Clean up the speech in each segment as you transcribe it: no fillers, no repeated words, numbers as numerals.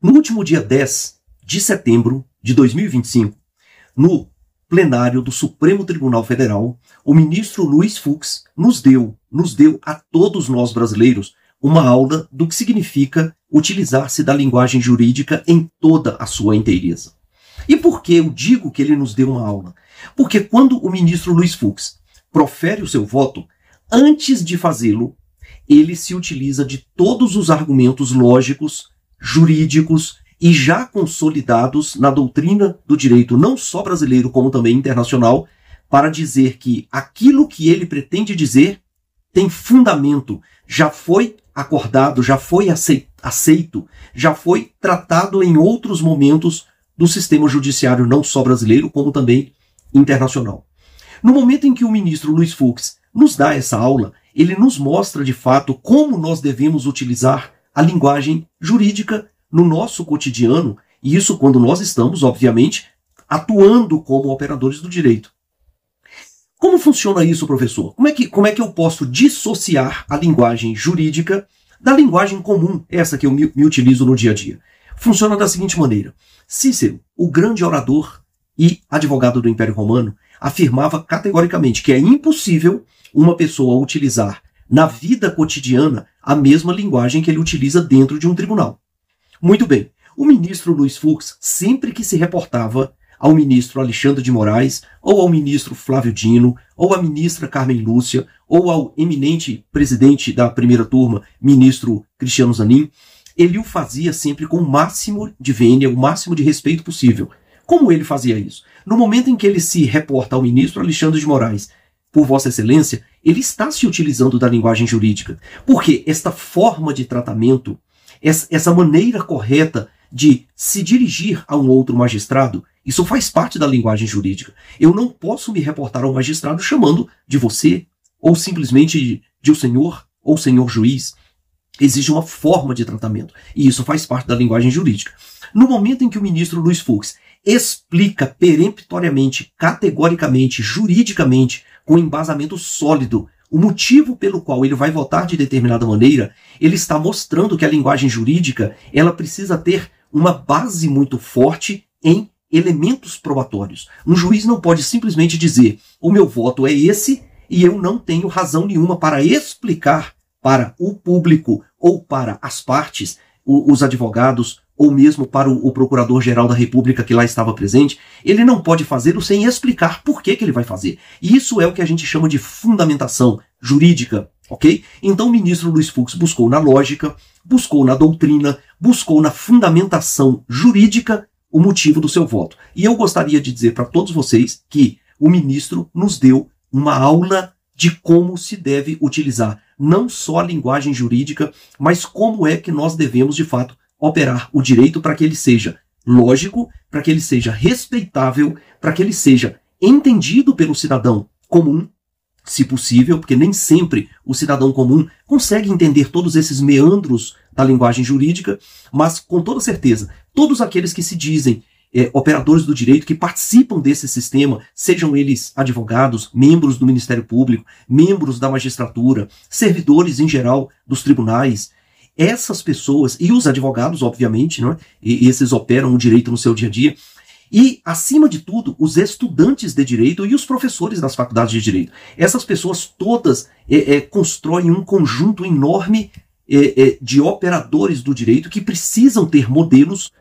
No último dia 10 de setembro de 2025, no plenário do Supremo Tribunal Federal, o ministro Luiz Fux nos deu a todos nós brasileiros uma aula do que significa utilizar-se da linguagem jurídica em toda a sua inteireza. E por que eu digo que ele nos deu uma aula? Porque quando o ministro Luiz Fux profere o seu voto, antes de fazê-lo, ele se utiliza de todos os argumentos lógicos, jurídicos e já consolidados na doutrina do direito, não só brasileiro, como também internacional, para dizer que aquilo que ele pretende dizer tem fundamento, já foi acordado, já foi aceito, já foi tratado em outros momentos do sistema judiciário, não só brasileiro, como também internacional. No momento em que o ministro Luiz Fux nos dá essa aula, ele nos mostra de fato como nós devemos utilizar a linguagem jurídica no nosso cotidiano, e isso quando nós estamos, obviamente, atuando como operadores do direito. Como funciona isso, professor? Como é que eu posso dissociar a linguagem jurídica da linguagem comum, essa que eu me utilizo no dia a dia? Funciona da seguinte maneira. Cícero, o grande orador e advogado do Império Romano, afirmava categoricamente que é impossível uma pessoa utilizar na vida cotidiana a mesma linguagem que ele utiliza dentro de um tribunal. Muito bem, o ministro Luiz Fux, sempre que se reportava ao ministro Alexandre de Moraes, ou ao ministro Flávio Dino, ou à ministra Carmen Lúcia, ou ao eminente presidente da primeira turma, ministro Cristiano Zanin, ele o fazia sempre com o máximo de vênia, o máximo de respeito possível. Como ele fazia isso? No momento em que ele se reporta ao ministro Alexandre de Moraes, por Vossa Excelência, ele está se utilizando da linguagem jurídica. Porque esta forma de tratamento, essa maneira correta de se dirigir a um outro magistrado, isso faz parte da linguagem jurídica. Eu não posso me reportar ao magistrado chamando de você, ou simplesmente de o senhor, ou senhor juiz. Existe uma forma de tratamento, e isso faz parte da linguagem jurídica. No momento em que o ministro Luiz Fux explica peremptoriamente, categoricamente, juridicamente, com embasamento sólido, o motivo pelo qual ele vai votar de determinada maneira, ele está mostrando que a linguagem jurídica ela precisa ter uma base muito forte em elementos probatórios. Um juiz não pode simplesmente dizer o meu voto é esse e eu não tenho razão nenhuma para explicar para o público ou para as partes, os advogados, ou mesmo para o Procurador-Geral da República que lá estava presente, ele não pode fazê-lo sem explicar por que ele vai fazer. E isso é o que a gente chama de fundamentação jurídica, ok? Então o ministro Luiz Fux buscou na lógica, buscou na doutrina, buscou na fundamentação jurídica o motivo do seu voto. E eu gostaria de dizer para todos vocês que o ministro nos deu uma aula de como se deve utilizar não só a linguagem jurídica, mas como é que nós devemos, de fato, operar o direito para que ele seja lógico, para que ele seja respeitável, para que ele seja entendido pelo cidadão comum, se possível, porque nem sempre o cidadão comum consegue entender todos esses meandros da linguagem jurídica, mas com toda certeza, todos aqueles que se dizem operadores do direito, que participam desse sistema, sejam eles advogados, membros do Ministério Público, membros da magistratura, servidores em geral dos tribunais, essas pessoas, e os advogados, obviamente, não é? E esses operam o direito no seu dia a dia, e, acima de tudo, os estudantes de direito e os professores das faculdades de direito. Essas pessoas todas constroem um conjunto enorme de operadores do direito que precisam ter modelos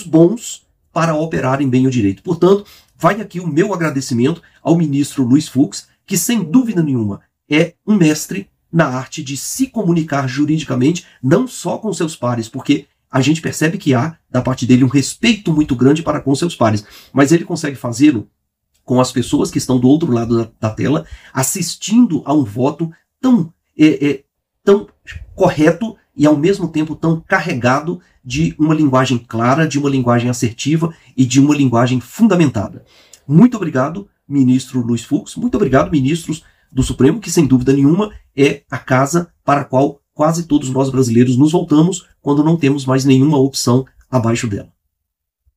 bons para operarem bem o direito. Portanto, vai aqui o meu agradecimento ao ministro Luiz Fux, que, sem dúvida nenhuma, é um mestre na arte de se comunicar juridicamente, não só com seus pares, porque a gente percebe que há, da parte dele, um respeito muito grande para com seus pares, mas ele consegue fazê-lo com as pessoas que estão do outro lado da tela, assistindo a um voto tão correto e, ao mesmo tempo, tão carregado de uma linguagem clara, de uma linguagem assertiva e de uma linguagem fundamentada. Muito obrigado, ministro Luiz Fux, muito obrigado, ministros do Supremo, que sem dúvida nenhuma é a casa para a qual quase todos nós brasileiros nos voltamos quando não temos mais nenhuma opção abaixo dela.